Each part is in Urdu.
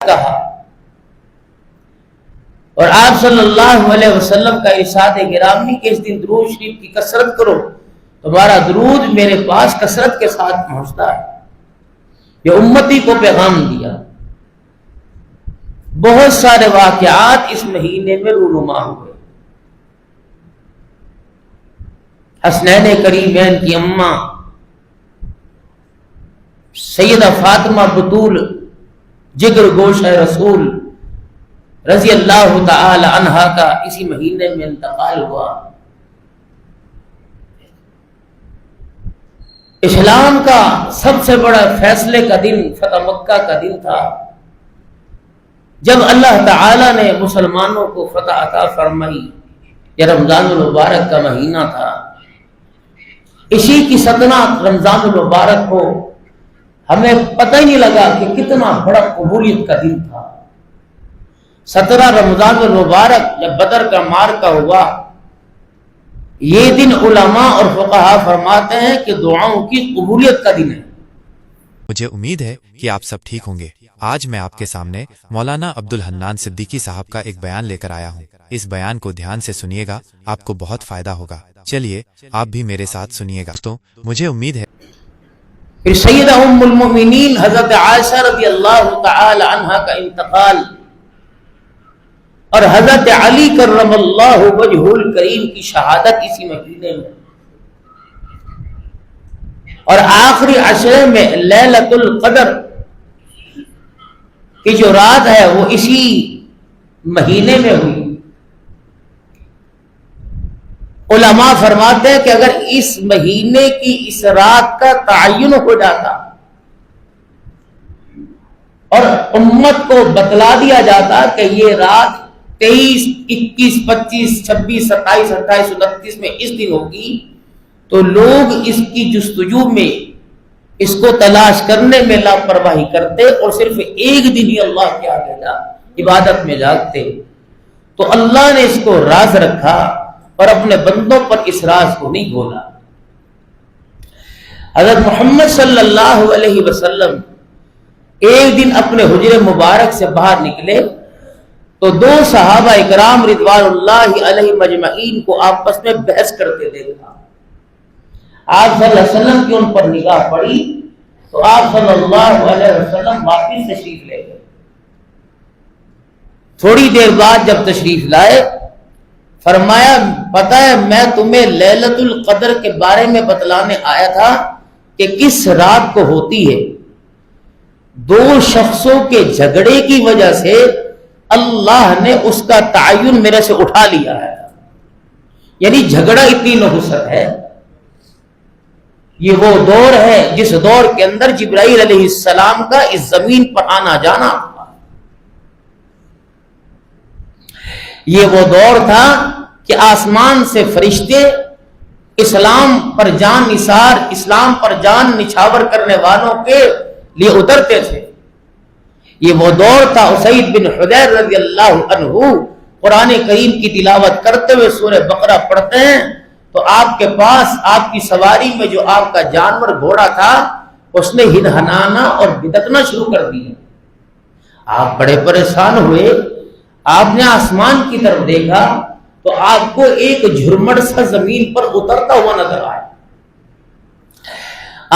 کہا، اور آپ صلی اللہ علیہ وسلم کا ارشاد گرامی کہ اس دن درود شریف کی کثرت کرو، تمہارا درود میرے پاس کثرت کے ساتھ پہنچتا ہے۔ یہ امتی کو پیغام دیا۔ بہت سارے واقعات اس مہینے میں رونما ہوئے۔ حسنین کریمین کی اماں سیدہ فاطمہ بطول جگر گوشہ رسول رضی اللہ تعالی عنہا کا اسی مہینے میں انتقال ہوا۔ اسلام کا سب سے بڑا فیصلے کا دن فتح مکہ کا دن تھا، جب اللہ تعالی نے مسلمانوں کو فتح عطا فرمائی۔ یہ رمضان المبارک کا مہینہ تھا۔ اسی کی 17 رمضان المبارک کو ہمیں پتہ ہی نہیں لگا کہ کتنا بڑا قبولیت کا دن تھا۔ 17 رمضان المبارک جب بدر کا معرکہ ہوا، یہ دن علماء اور فقہاء فرماتے ہیں کہ دعاؤں کی قبولیت کا دن ہے۔ مجھے امید ہے کہ آپ سب ٹھیک ہوں گے۔ آج میں آپ کے سامنے مولانا عبدالحنان صدیقی صاحب کا ایک بیان لے کر آیا ہوں۔ اس بیان کو دھیان سے سنیے گا، آپ کو بہت فائدہ ہوگا۔ چلیے آپ بھی میرے ساتھ سنیے گا۔ تو مجھے امید ہے پھر سیدہ ام المؤمنین حضرت عائشہ رضی اللہ تعالی عنہا کا انتقال اور حضرت علی کرم اللہ وجہہ الکریم کی شہادت اسی مہینے میں، اور آخری عشرے میں لیلۃ القدر کی جو رات ہے وہ اسی مہینے میں ہوئی۔ علماء فرماتے ہیں کہ اگر اس مہینے کی اس رات کا تعین ہو جاتا اور امت کو بتلا دیا جاتا کہ یہ رات 23، 21، 25، 26، 27، 28، 29 میں اس دن ہوگی، تو لوگ اس کی جستجو میں، اس کو تلاش کرنے میں لاپرواہی کرتے اور صرف ایک دن ہی اللہ کے آگے عبادت میں جاگتے۔ تو اللہ نے اس کو راز رکھا اور اپنے بندوں پر اس راز کو نہیں کھولا۔ حضرت محمد صلی اللہ علیہ وسلم ایک دن اپنے حجرے مبارک سے باہر نکلے تو 2 صحابہ اکرام رضوان اللہ علیہ مجمعین کو آپس میں بحث کرتے دیکھا۔ آپ صلی اللہ علیہ وسلم کی ان پر نگاہ پڑی تو آپ صلی اللہ علیہ وسلم واپس تشریف لے گئے۔ تھوڑی دیر بعد جب تشریف لائے، فرمایا پتہ ہے میں تمہیں لیلۃ القدر کے بارے میں بتلانے آیا تھا کہ کس رات کو ہوتی ہے۔ 2 شخصوں کے جھگڑے کی وجہ سے اللہ نے اس کا تعین میرے سے اٹھا لیا ہے۔ یعنی جھگڑا اتنی نحوست ہے۔ یہ وہ دور ہے جس دور کے اندر جبرائیل علیہ السلام کا اس زمین پر آنا جانا تھا۔ یہ وہ دور تھا کہ آسمان سے فرشتے اسلام پر جان نثار، اسلام پر جان نچھاور کرنے والوں کے لیے اترتے تھے۔ یہ وہ دور تھا اسید بن حضیر رضی اللہ عنہ قرآن کریم کی تلاوت کرتے ہوئے سورہ بقرہ پڑھتے ہیں تو آپ کے پاس آپ کی سواری میں جو آپ کا جانور گھوڑا تھا اس نے ہنہنانا اور بدکنا شروع کر دیا۔ آپ بڑے پریشان ہوئے، آپ نے آسمان کی طرف دیکھا تو آپ کو ایک جھرمٹ سا زمین پر اترتا ہوا نظر آیا۔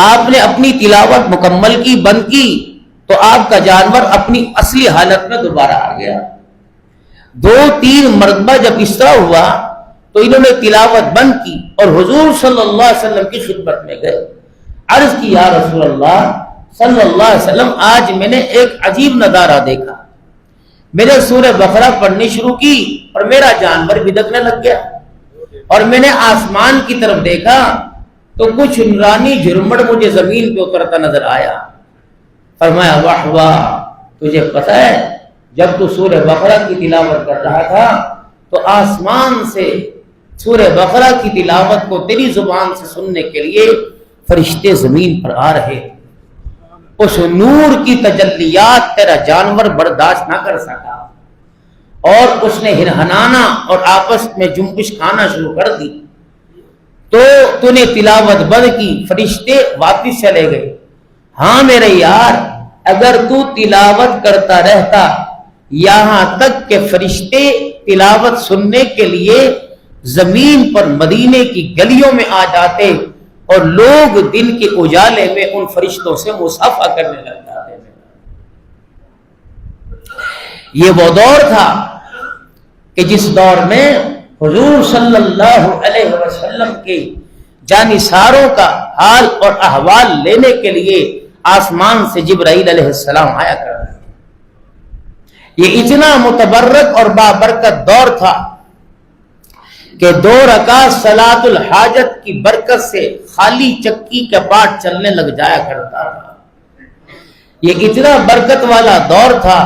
آپ نے اپنی تلاوت مکمل کی، بند کی، تو آپ کا جانور اپنی اصلی حالت میں دوبارہ آ گیا۔ 2-3 مرتبہ جب اس طرح ہوا تو انہوں نے تلاوت بند کی اور حضور صلی اللہ علیہ وسلم کی خدمت میں گئے، عرض کی یا رسول اللہ صلی اللہ علیہ وسلم آج میں نے ایک عجیب نظارہ دیکھا۔ میں نے سورہ بقرہ پڑھنی شروع کی اور میرا جانور بدکنے لگ گیا، اور میں نے آسمان کی طرف دیکھا تو کچھ نورانی جھرمٹ مجھے زمین پہ اترتا نظر آیا۔ فرمایا واہ واہ، تجھے پتہ ہے جب تو سورہ بقرہ کی تلاوت کر رہا تھا تو آسمان سے سورہ بقرہ کی تلاوت کو تیری زبان سے سننے کے لیے فرشتے زمین پر آ رہے، اس نور کی تجلیات تیرا جانور برداشت نہ کر سکا اور اس نے ہنہنانا اور آپس میں جنبش کھانا شروع کر دی۔ تو نے تلاوت بند کی، فرشتے واپس چلے گئے۔ ہاں میرے یار، اگر تو تلاوت کرتا رہتا یہاں تک کہ فرشتے تلاوت سننے کے لیے زمین پر مدینے کی گلیوں میں آ جاتے اور لوگ دن کے اجالے میں ان فرشتوں سے مصافحہ کرنے لگ جاتے تھے. یہ وہ دور تھا کہ جس دور میں حضور صلی اللہ علیہ وسلم کے جانثاروں کا حال اور احوال لینے کے لیے آسمان سے جبرائیل علیہ السلام آیا کرتے تھے. یہ اتنا متبرک اور بابرکت دور تھا کہ 2 رکعت صلاۃ الحاجت کی برکت سے خالی چکی کا پاٹ چلنے لگ جایا کرتا تھا. یہ اتنا برکت والا دور تھا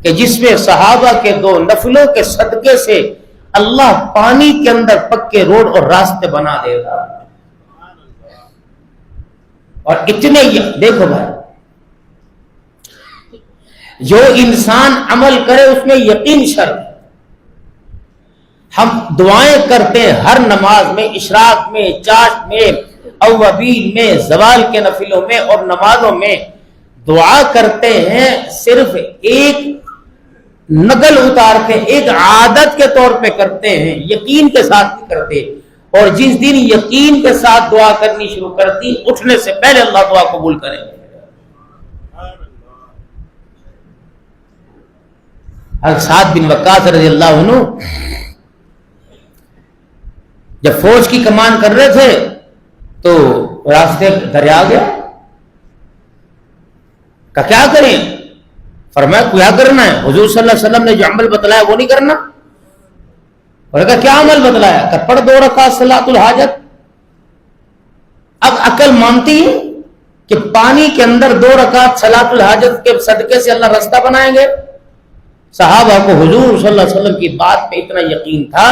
کہ جس میں صحابہ کے 2 نفلوں کے صدقے سے اللہ پانی کے اندر پکے روڈ اور راستے بنا دیتا تھا. اور اتنے دیکھو بھائی، جو انسان عمل کرے اس میں یقین شرط. ہم دعائیں کرتے ہیں ہر نماز میں، اشراق میں، چاشت میں، اوابین میں، زوال کے نفلوں میں اور نمازوں میں دعا کرتے ہیں، صرف ایک نقل اتارتے ہیں، ایک عادت کے طور پہ کرتے ہیں، یقین کے ساتھ نہیں کرتے. اور جس دن یقین کے ساتھ دعا کرنی شروع کرتی، اٹھنے سے پہلے اللہ دعا قبول کرے. سعد بن وقاص رضی اللہ عنہ جب فوج کی کمان کر رہے تھے تو راستے دریا گیا. کہ کیا کریں؟ فرمایا کیا کرنا ہے؟ حضور صلی اللہ علیہ وسلم نے جو عمل بتلایا وہ نہیں کرنا. اور کہا کیا عمل بتلایا؟ کہ پڑھ 2 رکعت صلاۃ الحاجت. اب عقل مانتی ہے کہ پانی کے اندر 2 رکعت صلاۃ الحاجت کے صدقے سے اللہ راستہ بنائیں گے. صحابہ کو حضور صلی اللہ علیہ وسلم کی بات پہ اتنا یقین تھا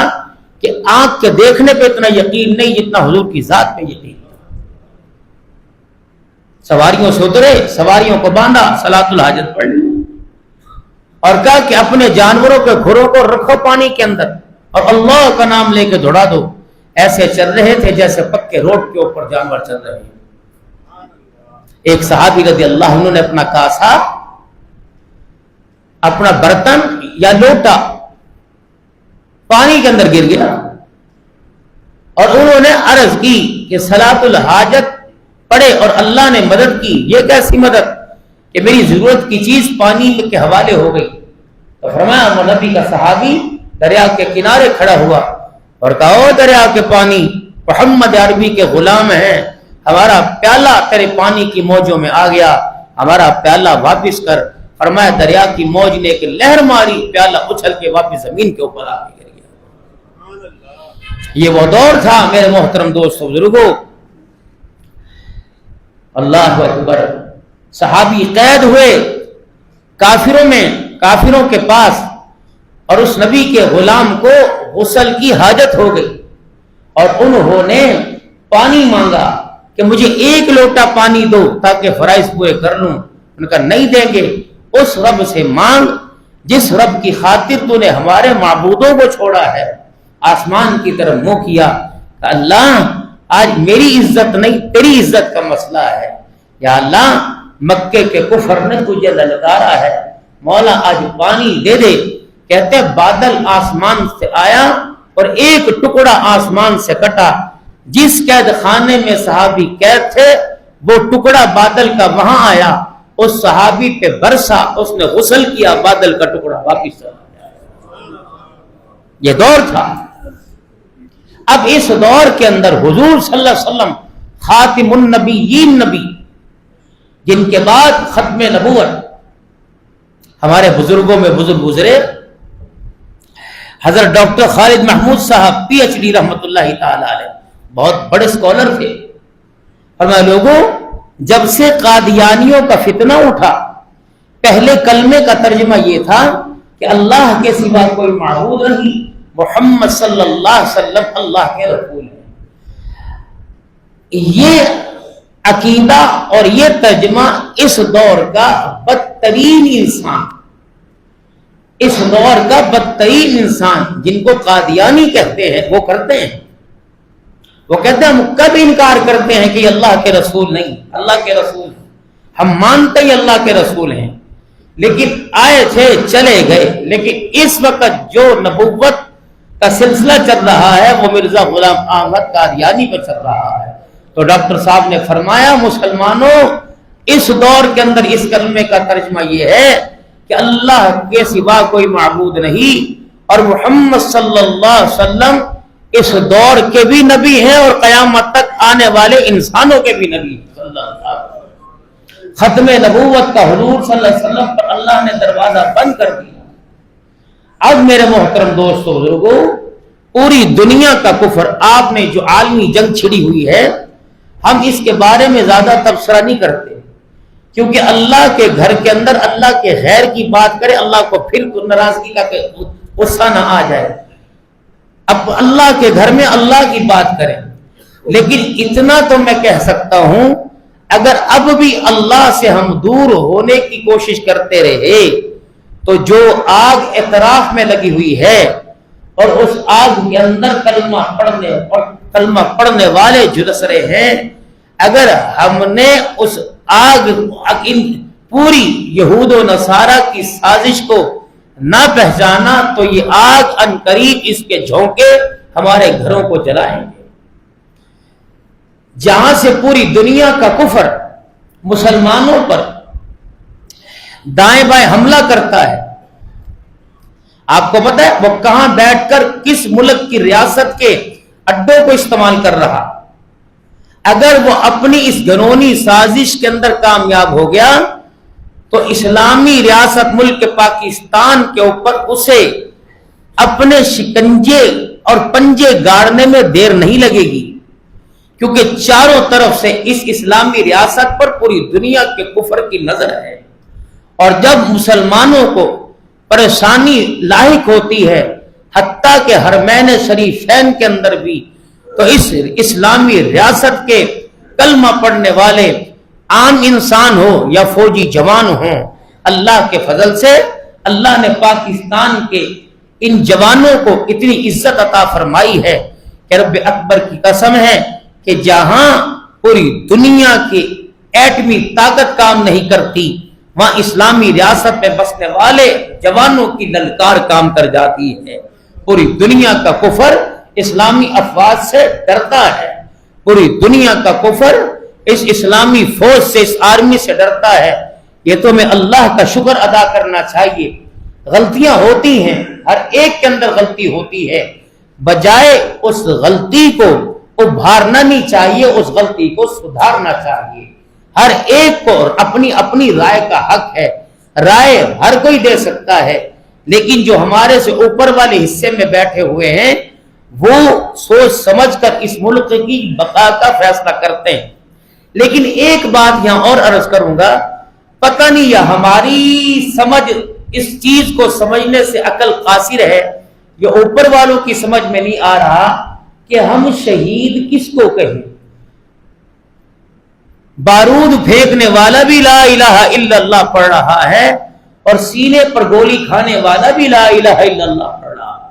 کہ آنکھ کے دیکھنے پہ اتنا یقین نہیں جتنا حضور کی ذات پہ یقین تھا. سواریوں سے اترے، سواریوں کو باندھا، صلاۃ الحاجت پڑھ لی اور کہا کہ اپنے جانوروں کے گھروں کو رکھو پانی کے اندر اور اللہ کا نام لے کے دوڑا دو. ایسے چل رہے تھے جیسے پکے روڈ کے اوپر جانور چل رہے ہیں. ایک صحابی رضی اللہ عنہ نے اپنا کاسا، اپنا برتن یا لوٹا پانی کے اندر گر گیا اور انہوں نے عرض کی کہ صلاۃ الحاجت پڑھے اور اللہ نے مدد کی. یہ کیسی مدد کہ میری ضرورت کی چیز پانی کے حوالے ہو گئی. تو فرمایا وہ نبی کا صحابی دریا کے کنارے کھڑا ہوا اور کہا او دریا کے پانی، محمد عربی کے غلام ہیں، ہمارا پیالہ تیرے پانی کی موجوں میں آ گیا، ہمارا پیالہ واپس کر. فرمایا دریا کی موج نے ایک لہر ماری، پیالہ اچھل کے واپس زمین کے اوپر آ گر گیا. یہ وہ دور تھا میرے محترم دوستو بزرگوں. اللہ اکبر. صحابی قید ہوئے کافروں کے پاس اور اس نبی کے غلام کو غسل کی حاجت ہو گئی اور انہوں نے پانی مانگا کہ مجھے 1 لوٹا پانی دو تاکہ فرائض پورے کر لوں. ان کا نہیں دیں گے. اس رب سے مانگ جس رب کی خاطر تو نے ہمارے معبودوں کو چھوڑا ہے. آسمان کی طرف منہ کیا کہ اللہ آج میری عزت نہیں تیری عزت کا مسئلہ ہے. یا اللہ مکے کے کفر نے تجھے للکارا ہے، مولا آج پانی دے دے. کہتے بادل آسمان سے آیا اور ایک ٹکڑا آسمان سے کٹا. جس قید خانے میں صحابی قید تھے وہ ٹکڑا بادل کا وہاں آیا، اس صحابی پہ برسا، اس نے غسل کیا، بادل کا ٹکڑا واپس آیا. یہ دور تھا. اب اس دور کے اندر حضور صلی اللہ علیہ وسلم خاتم النبیین نبی، جن کے بعد ختم نبوت ہمارے بزرگوں میں بزرگ گزرے، حضرت ڈاکٹر خالد محمود صاحب پی ایچ ڈی رحمت اللہ تعالی علیہ، بہت بڑے اسکالر تھے. فرمایا لوگوں جب سے قادیانیوں کا فتنہ اٹھا، پہلے کلمے کا ترجمہ یہ تھا کہ اللہ کے سوا کوئی معبود نہیں، محمد صلی اللہ علیہ وسلم اللہ کے رسول ہیں. یہ عقیدہ اور یہ ترجمہ اس دور کا بدترین انسان، اس دور کا بدترین انسان جن کو قادیانی کہتے ہیں وہ کرتے ہیں. وہ کہتے ہیں ہم کب انکار کرتے ہیں کہ اللہ کے رسول نہیں، اللہ کے رسول. ہم مانتے ہی اللہ کے رسول ہیں، لیکن آئے تھے چلے گئے، لیکن اس وقت جو نبوت کا سلسلہ چل رہا ہے وہ مرزا غلام احمد قادیانی پر چل رہا ہے۔ تو ڈاکٹر صاحب نے فرمایا مسلمانوں اس دور کے اندر اس کلمے کا ترجمہ یہ ہے کہ اللہ کے سوا کوئی معبود نہیں، اور محمد صلی اللہ علیہ وسلم اس دور کے بھی نبی ہیں اور قیامت تک آنے والے انسانوں کے بھی نبی ہیں صلی اللہ علیہ وسلم۔ ختم نبوت کا حضور صلی اللہ علیہ وسلم پر اللہ نے دروازہ بند کر دیا۔ اب میرے محترم دوستو بزرگوں، پوری دنیا کا کفر، آپ نے جو عالمی جنگ چھڑی ہوئی ہے، ہم اس کے بارے میں زیادہ تبصرہ نہیں کرتے، کیونکہ اللہ کے گھر کے اندر اللہ کے غیر کی بات کرے، اللہ کو پھر ناراضگی کا غصہ نہ آ جائے۔ اب اللہ کے گھر میں اللہ کی بات کریں، لیکن اتنا تو میں کہہ سکتا ہوں، اگر اب بھی اللہ سے ہم دور ہونے کی کوشش کرتے رہے تو جو آگ اعتراف میں لگی ہوئی ہے اور اس آگ کے اندر کلمہ پڑھنے والے جھلس رہے ہیں، اگر ہم نے اس آگ پوری یہود و نصارہ کی سازش کو نہ پہچانا تو یہ آگ عنقریب اس کے جھونکے ہمارے گھروں کو جلائیں گے۔ جہاں سے پوری دنیا کا کفر مسلمانوں پر دائیں بائیں حملہ کرتا ہے، آپ کو پتہ ہے وہ کہاں بیٹھ کر کس ملک کی ریاست کے اڈوں کو استعمال کر رہا۔ اگر وہ اپنی اس گھنونی سازش کے اندر کامیاب ہو گیا تو اسلامی ریاست ملک پاکستان کے اوپر اسے اپنے شکنجے اور پنجے گاڑنے میں دیر نہیں لگے گی، کیونکہ چاروں طرف سے اس اسلامی ریاست پر پوری دنیا کے کفر کی نظر ہے۔ اور جب مسلمانوں کو پریشانی لاحق ہوتی ہے، حتیٰ کہ حرمین شریفین کے اندر بھی، تو اس اسلامی ریاست کے کلمہ پڑھنے والے عام انسان ہو یا فوجی جوان ہوں، اللہ کے فضل سے اللہ نے پاکستان کے ان جوانوں کو اتنی عزت عطا فرمائی ہے کہ رب اکبر کی قسم ہے کہ جہاں پوری دنیا کی ایٹمی طاقت کام نہیں کرتی، وہاں اسلامی ریاست میں بسنے والے جوانوں کی للکار کام کر جاتی ہے۔ پوری دنیا کا کفر اسلامی افواج سے ڈرتا ہے، پوری دنیا کا کفر اس اسلامی فوج سے، اس آرمی سے ڈرتا ہے۔ یہ تو میں اللہ کا شکر ادا کرنا چاہیے۔ غلطیاں ہوتی ہیں، ہر ایک کے اندر غلطی ہوتی ہے، بجائے اس غلطی کو ابھارنا نہیں چاہیے، اس غلطی کو سدھارنا چاہیے۔ ہر ایک کو اپنی اپنی رائے کا حق ہے، رائے ہر کوئی دے سکتا ہے، لیکن جو ہمارے سے اوپر والے حصے میں بیٹھے ہوئے ہیں وہ سوچ سمجھ کر اس ملک کی بقا کا فیصلہ کرتے ہیں۔ لیکن ایک بات یہاں اور عرض کروں گا، پتہ نہیں یا ہماری سمجھ اس چیز کو سمجھنے سے عقل قاصر ہے، یہ اوپر والوں کی سمجھ میں نہیں آ رہا کہ ہم شہید کس کو کہیں۔ بارود پھینکنے والا بھی لا الہ الا اللہ پڑھ رہا ہے اور سینے پر گولی کھانے والا بھی لا الہ الا اللہ پڑھ رہا ہے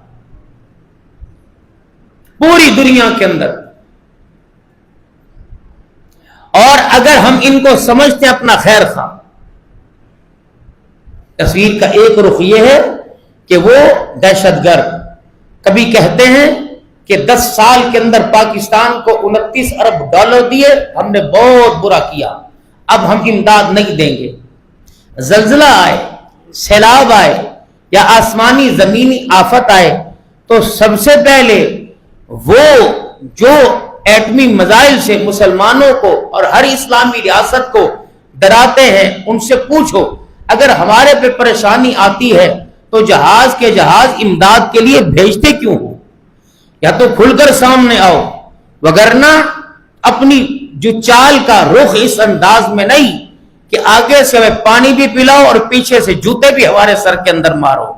پوری دنیا کے اندر۔ اور اگر ہم ان کو سمجھتے ہیں اپنا خیر خواہ، تصویر کا ایک رخ یہ ہے کہ وہ دہشت گرد، کبھی کہتے ہیں کہ 10 سال کے اندر پاکستان کو 29 ارب ڈالر دیے، ہم نے بہت برا کیا، اب ہم امداد نہیں دیں گے۔ زلزلہ آئے، سیلاب آئے یا آسمانی زمینی آفت آئے تو سب سے پہلے وہ جو ایٹمی میزائل سے مسلمانوں کو اور ہر اسلامی ریاست کو ڈراتے ہیں، ان سے پوچھو اگر ہمارے پہ پریشانی آتی ہے تو جہاز کے جہاز امداد کے لیے بھیجتے کیوں ہو؟ یا تو کھل کر سامنے آؤ، وگرنہ اپنی جو چال کا رخ اس انداز میں نہیں کہ آگے سے ہمیں پانی بھی پلاؤ اور پیچھے سے جوتے بھی ہمارے سر کے اندر مارو۔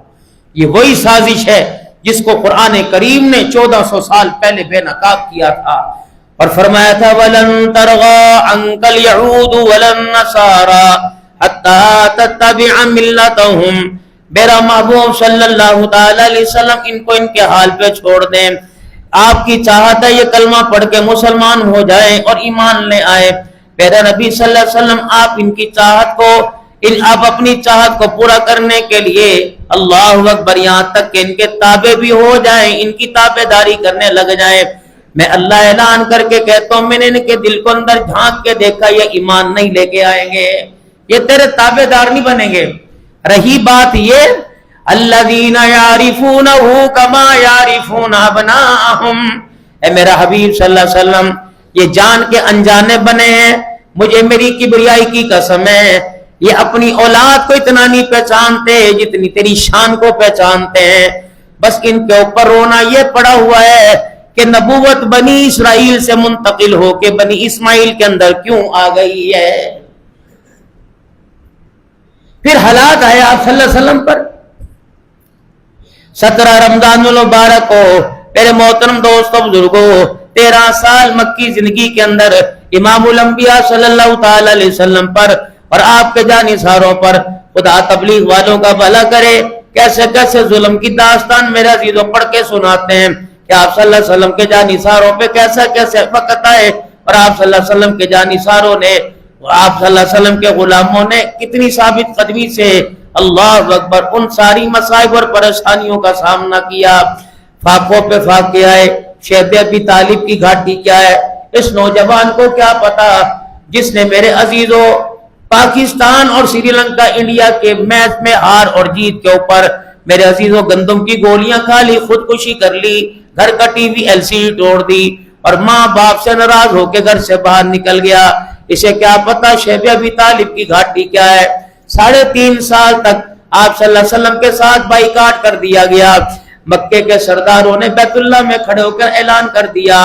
یہ وہی سازش ہے جس کو قرآن کریم نے 1400 سال پہلے بے نقاب کیا تھا اور فرمایا تھا وَلَن تَرْغَى عَنْكَ الْيَهُودُ وَلَا النَّصَارَى حَتَّى تَتَّبِعَ مِلَّتَهُمْ۔ میرا محبوب صلی اللہ تعالی علیہ وسلم ان کو ان کے حال پہ چھوڑ دیں، آپ کی چاہت ہے یہ کلمہ پڑھ کے مسلمان ہو جائیں اور ایمان لے آئے، پیارے نبی صلی اللہ علیہ وسلم آپ ان کی چاہت کو آپ اپنی چاہت کو پورا کرنے کے لیے اللہ اکبر یہاں تک کہ ان کے تابع بھی ہو جائیں، ان کی تابع داری کرنے لگ جائیں، میں اللہ اعلان کر کے کہتا ہوں میں نے ان کے دل کو اندر جھانک کے دیکھا یہ ایمان نہیں لے کے آئیں گے، یہ تیرے تابع دار نہیں بنیں گے۔ رہی بات یہ الذین یعرفونہ کما یعرفون ابناءہم، اے میرا حبیب صلی اللہ علیہ وسلم یہ جان کے انجانے بنے ہیں، مجھے میری کبریائی کی قسم ہے یہ اپنی اولاد کو اتنا نہیں پہچانتے جتنی تیری شان کو پہچانتے ہیں، بس ان کے اوپر رونا یہ پڑا ہوا ہے کہ نبوت بنی اسرائیل سے منتقل ہو کے بنی اسماعیل کے اندر کیوں آ گئی ہے۔ پھر حالات آئے آپ صلی اللہ علیہ وسلم پر 17 رمضان المبارک کو میرے محترم دوستوں بزرگوں 13 سال مکی زندگی کے اندر امام الانبیاء صلی اللہ تعالی علیہ وسلم پر اور آپ کے جانثاروں پر خدا تبلیغ والوں کا بھلا کرے کیسے کیسے ظلم کی داستان میرے عزیزوں پڑھ کے سناتے ہیں کہ آپ صلی اللہ علیہ وسلم کے جانثاروں پہ کیسا کیسے وقت آئے اور آپ صلی اللہ علیہ وسلم کے جانثاروں نے آپ صلی اللہ علیہ وسلم کے غلاموں نے کتنی ثابت قدمی سے اللہ اکبر ان ساری مصائب اور پریشانیوں کا سامنا کیا۔ فاقوں پہ فاقے آئے، شیب ابی طالب کی گھاٹی کیا ہے، اس نوجوان کو کیا پتا جس نے میرے عزیزوں پاکستان اور سری لنکا انڈیا کے میچ میں ہار اور جیت کے اوپر میرے عزیزوں گندم کی گولیاں کھا لی، خودکشی کر لی، گھر کا T V L C D توڑ دی اور ماں باپ سے ناراض ہو کے گھر سے باہر نکل گیا۔ اسے کیا پتا شیب ابی طالب کی گھاٹی کیا ہے۔ 3.5 سال تک آپ صلی اللہ علیہ وسلم کے ساتھ بائیکاٹ کر دیا گیا۔ مکے کے سرداروں نے بیت اللہ میں کھڑے ہو کر اعلان کر دیا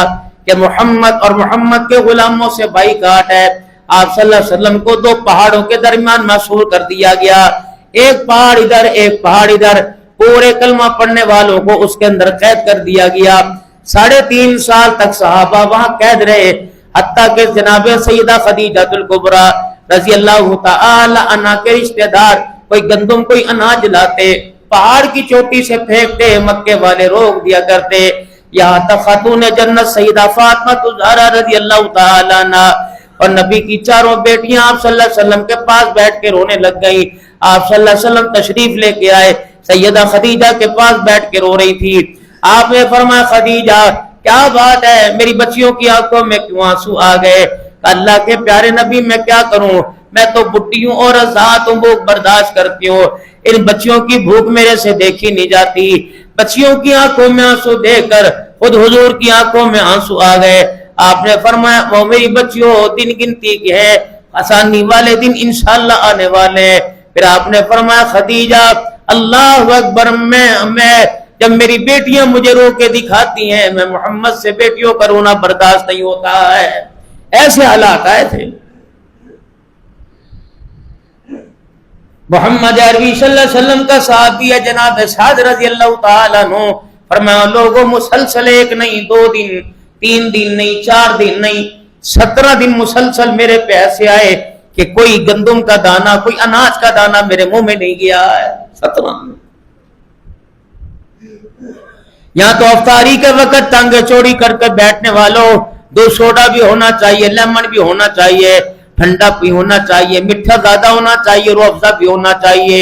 کہ محمد اور محمد کے غلاموں سے بائیکاٹ ہے۔ آپ صلی اللہ علیہ وسلم کو 2 پہاڑوں کے درمیان محصور کر دیا گیا، ایک پہاڑ ادھر ایک پہاڑ ادھر، پورے کلمہ پڑھنے والوں کو اس کے اندر قید کر دیا گیا۔ 3.5 سال تک صحابہ وہاں قید رہے، حتیٰ کہ جناب سیدہ خدیجہ الکبریٰ رضی اللہ تعالی عنہا کے رشتہ دار کوئی گندم کوئی اناج لاتے پہاڑ کی چوٹی سے پھینکتے، مکے والے روک دیا کرتے، یہاں تک خاتون جنت سیدہ فاطمہ الزہرا رضی اللہ تعالی عنہا اور نبی کی 4 بیٹیاں آپ صلی اللہ علیہ وسلم کے پاس بیٹھ کے رونے لگ گئی۔ آپ صلی اللہ علیہ وسلم تشریف لے کے آئے، سیدہ خدیجہ کے پاس بیٹھ کے رو رہی تھی۔ آپ نے فرمایا خدیجہ کیا بات ہے، میری بچیوں کی آنکھوں میں کیوں آنسو آ گئے؟ اللہ کے پیارے نبی میں کیا کروں، میں تو بڈی ہوں اور ذات ہوں، بھوک برداشت کرتی ہوں، ان بچیوں کی بھوک میرے سے دیکھی نہیں جاتی۔ بچیوں کی آنکھوں میں آنسو دیکھ کر خود حضور کی آنکھوں میں آنسو آ گئے۔ آپ نے فرمایا وہ میری بچیوں دن گنتی کی ہے، آسانی والے دن انشاءاللہ آنے والے ہیں۔ پھر آپ نے فرمایا خدیجہ اللہ اکبر، میں جب میری بیٹیاں مجھے رو کے دکھاتی ہیں میں محمد سے بیٹیوں کا رونا برداشت نہیں ہوتا ہے۔ ایسے حالات آئے تھے۔ محمد عربی صلی اللہ علیہ وسلم کا صحابی ہے جناب سعد رضی اللہ تعالیٰ عنہ، فرمایا لوگوں مسلسل 1 نہیں 2 دن 3 دن نہیں 4 دن نہیں 17 دن مسلسل میرے پہ ایسے آئے کہ کوئی گندم کا دانہ کوئی اناج کا دانہ میرے منہ میں نہیں گیا ہے۔ 17 یہاں تو افطاری کے وقت ٹانگیں چوڑی کر کے بیٹھنے والوں 2 سوڈا بھی ہونا چاہیے، لیمن بھی ہونا چاہیے، ٹھنڈا بھی ہونا چاہیے، میٹھا زیادہ ہونا چاہیے، روح افزا بھی ہونا چاہیے،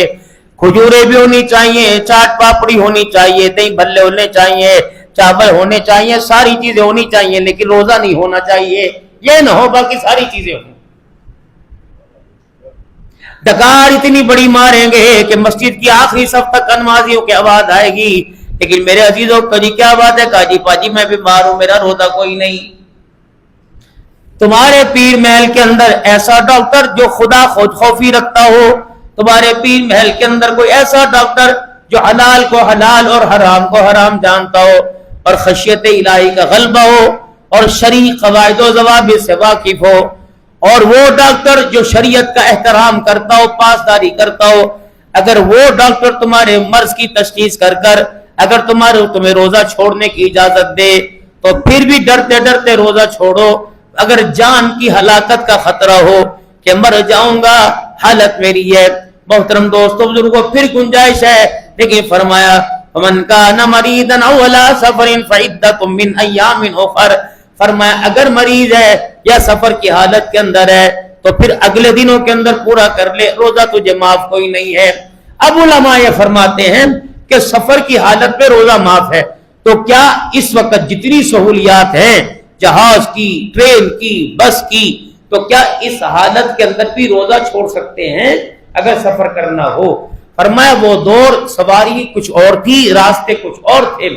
کھجورے بھی ہونی چاہیے، چاٹ پاپڑی ہونی چاہیے، دہی بھلے ہونے چاہیے، چاول ہونے چاہیے، ساری چیزیں ہونی چاہیے، لیکن روزہ نہیں ہونا چاہیے۔ یہ نہ ہو باقی ساری چیزیں ہوں۔ ڈکار اتنی بڑی ماریں گے کہ مسجد کی آخری صف تک نمازیوں کی آواز آئے گی، لیکن میرے عزیزوں کجی کیا بات ہے کاجی پاجی میں بیمار ہوں میرا روزہ کوئی نہیں۔ تمہارے پیر محل کے اندر ایسا ڈاکٹر جو خدا خود خوفی رکھتا ہو، تمہارے پیر محل کے اندر کوئی ایسا ڈاکٹر جو حلال کو حلال اور حرام کو حرام جانتا ہو اور خشیت الہی کا غلبہ ہو اور شرعی قواعد و ضوابط سے واقف ہو، اور وہ ڈاکٹر جو شریعت کا احترام کرتا ہو پاسداری کرتا ہو، اگر وہ ڈاکٹر تمہارے مرض کی تشخیص کر کر اگر تمہیں روزہ چھوڑنے کی اجازت دے تو پھر بھی ڈرتے ڈرتے روزہ چھوڑو۔ اگر جان کی ہلاکت کا خطرہ ہو کہ مر جاؤں گا حالت میری ہے، محترم دوستو بزرگوں پھر گنجائش ہے، لیکن فرمایا فمن کان مریضا او علی سفر فعدۃ من ایام اخر فرمایا اگر مریض ہے یا سفر کی حالت کے اندر ہے تو پھر اگلے دنوں کے اندر پورا کر لے، روزہ تجھے معاف کوئی نہیں ہے۔ اب علماء یہ فرماتے ہیں کہ سفر کی حالت میں روزہ معاف ہے، تو کیا اس وقت جتنی سہولیات ہیں جہاز کی، ٹرین کی، بس کی، تو کیا اس حالت کے اندر بھی روزہ چھوڑ سکتے ہیں اگر سفر کرنا ہو؟ فرمایا وہ دور سواری کچھ اور تھی، راستے کچھ اور تھے،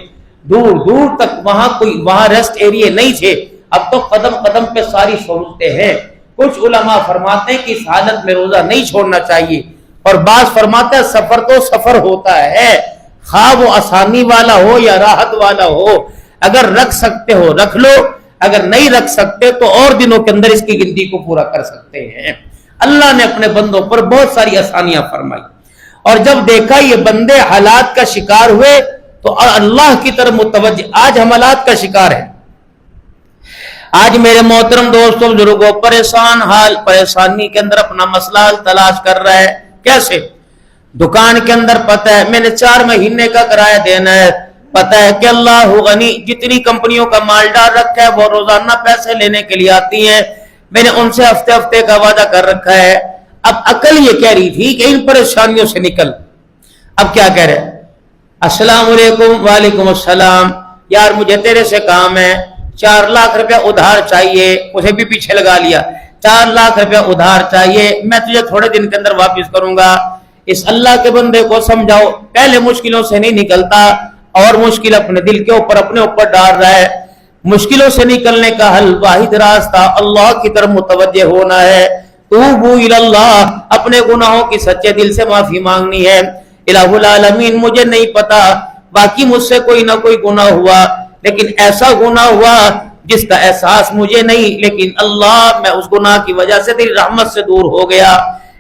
دور دور تک وہاں ریسٹ ایریا نہیں تھے، اب تو قدم قدم پہ ساری سہولتیں ہیں۔ کچھ علماء فرماتے ہیں کہ اس حالت میں روزہ نہیں چھوڑنا چاہیے، اور بعض فرماتے ہیں سفر تو سفر ہوتا ہے، خواہ وہ آسانی والا ہو یا راحت والا ہو، اگر رکھ سکتے ہو رکھ لو، اگر نہیں رکھ سکتے تو اور دنوں کے اندر اس کی گنتی کو پورا کر سکتے ہیں۔ اللہ نے اپنے بندوں پر بہت ساری آسانیاں فرمائی، اور جب دیکھا یہ بندے حالات کا شکار ہوئے تو اللہ کی طرف متوجہ۔ آج ہم حالات کا شکار ہیں، آج میرے محترم دوستوں بزرگوں پریشانی کے اندر اپنا مسئلہ تلاش کر رہا ہے۔ کیسے؟ دکان کے اندر پتہ ہے میں نے 4 مہینے کا کرایہ دینا ہے، پتہ ہے کہ اللہ غنی جتنی کمپنیوں کا مال ڈال رکھا ہے وہ روزانہ پیسے لینے کے لیے آتی ہیں، میں نے ان سے ہفتے کا وعدہ کر رکھا ہے۔ اب عقل یہ کہہ رہی تھی کہ ان پریشانیوں سے نکل، اب کیا کہہ رہے؟ السلام علیکم، وعلیکم السلام، یار مجھے تیرے سے کام ہے، 4 لاکھ روپے ادھار چاہیے، اسے بھی پیچھے لگا لیا، 4 لاکھ روپے ادھار چاہیے، میں تجھے تھوڑے دن کے اندر واپس کروں گا۔ اس اللہ کے بندے کو سمجھاؤ، پہلے مشکلوں سے نہیں نکلتا اور مشکل اپنے دل کے اوپر اپنے اوپر ڈال رہا ہے۔ مشکلوں سے نکلنے کا حل واحد راستہ اللہ کی طرف متوجہ ہونا ہے۔ توبوا الی اللہ، اپنے گناہوں کی سچے دل سے معافی مانگنی ہے۔ الہ العالمین مجھے نہیں پتا، باقی مجھ سے کوئی نہ کوئی گناہ ہوا، لیکن ایسا گناہ ہوا جس کا احساس مجھے نہیں، لیکن اللہ میں اس گناہ کی وجہ سے تیری رحمت سے دور ہو گیا۔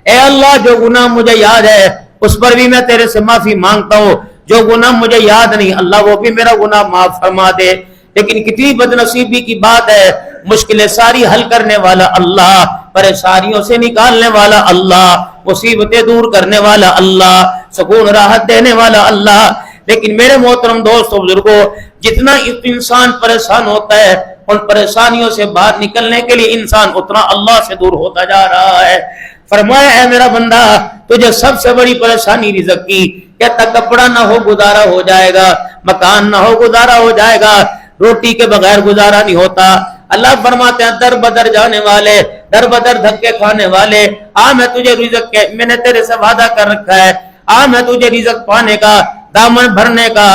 اے اللہ جو گناہ مجھے یاد ہے اس پر بھی میں تیرے سے معافی مانگتا ہوں، جو گناہ مجھے یاد نہیں اللہ وہ بھی میرا گناہ معاف فرما دے۔ لیکن کتنی بدنصیبی کی بات ہے، مشکلیں ساری حل کرنے والا اللہ، پریشانیوں سے نکالنے والا اللہ، مصیبتیں دور کرنے والا اللہ، سکون راحت دینے والا اللہ، لیکن میرے محترم دوستوں بزرگوں جتنا انسان پریشان ہوتا ہے ان پریشانیوں سے باہر نکلنے کے لیے انسان اتنا اللہ سے دور ہوتا جا رہا ہے۔ فرمایا اے میرا بندہ تجھے سب سے بڑی پریشانی رزق کی، کہتا کپڑا نہ ہو گزارا ہو جائے گا، مکان نہ ہو گزارا ہو جائے گا، روٹی کے بغیر گزارا نہیں ہوتا۔ اللہ فرماتے ہیں در بدر جانے والے، در بدر دھکے کھانے والے، میں تجھے رزق کے میں نے تیرے سے وعدہ کر رکھا ہے، میں تجھے رزق پانے کا، دامن بھرنے کا،